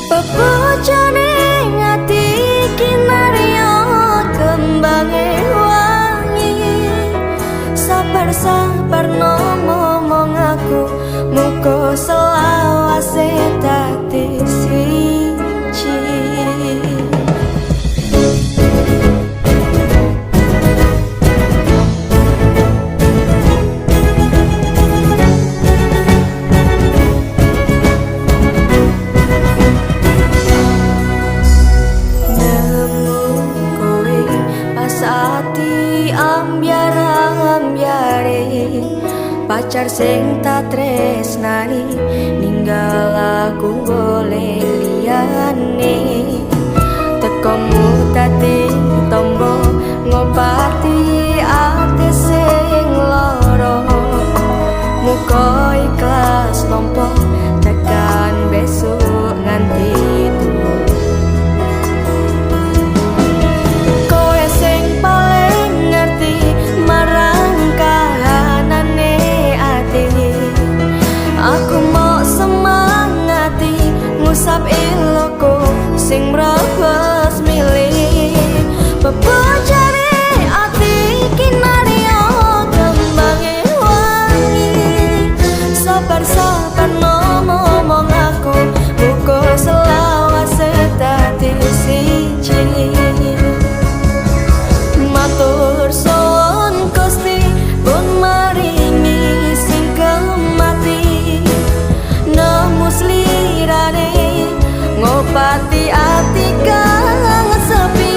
Bebojone ngati kinarya kembange wangi. Sabar-sabar no ngomong aku, muga selawase dadi siji. Ati ambyar-ambyare pacar sing tak tresnani, ninggal aku boleh liyane. Tekomu dadi tombo ngobati ati sing lara, muga ikhlas nampa tekan besok nganti tuwa. Aku mau semangati ngusap iloko sing mrebes milih. Bebojone ati kinarya kembange wangi. Sabar-sabar no ngomong aku, muga selawase dadi siji. Matur suwun Gusti pun maringi sing kemati, nemus lirane ngobati ati kang sepi.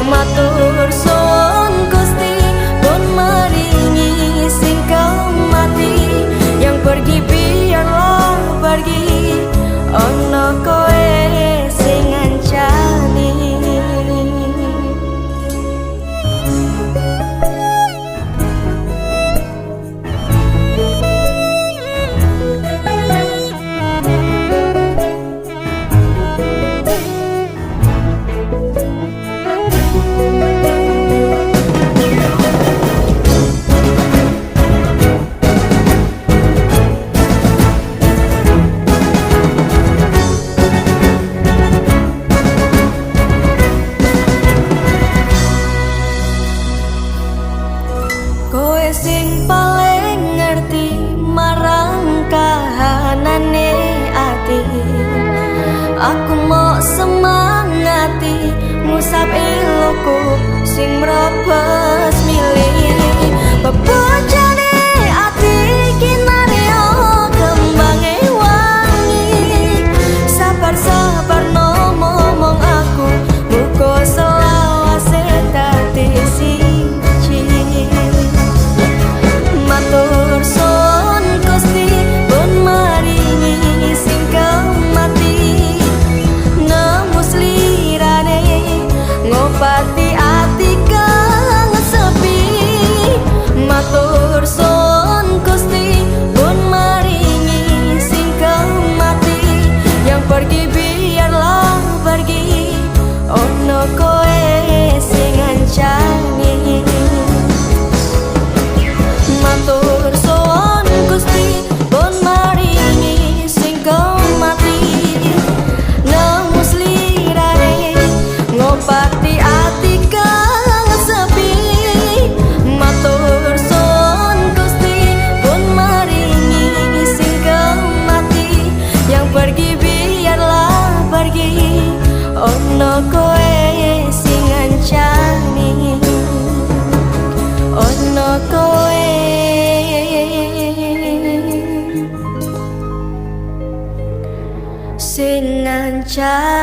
Matur suwun Gusti pun maringi sing kemati, yang pergi biarlah pergi, ono kowe sing ngancani. Kowe sing paling ngerti marang kahanane ati. Aku mau semangati ngusap iloko sing mrebes milih. Bebojone ati kinarya kembange wangi. Sabar-sabar no ngomong aku, muga selawase dadi siji. Matur suwun Gusti pun maringi sing kemati, nemus lirane ngobati ati kang sepi. Matur suwun Gusti pun maringi sing kemati, yang pergi biarlah pergi, ono kowe sing ngancani. Matur suwun Gusti pun maringi sing kemati, nemus lirane ngobati ati kang sepi. Matur suwun Gusti pun maringi sing kemati, yang pergi biarlah pergi, ono kowe sing ngancani. Ono kowe sing ngancani.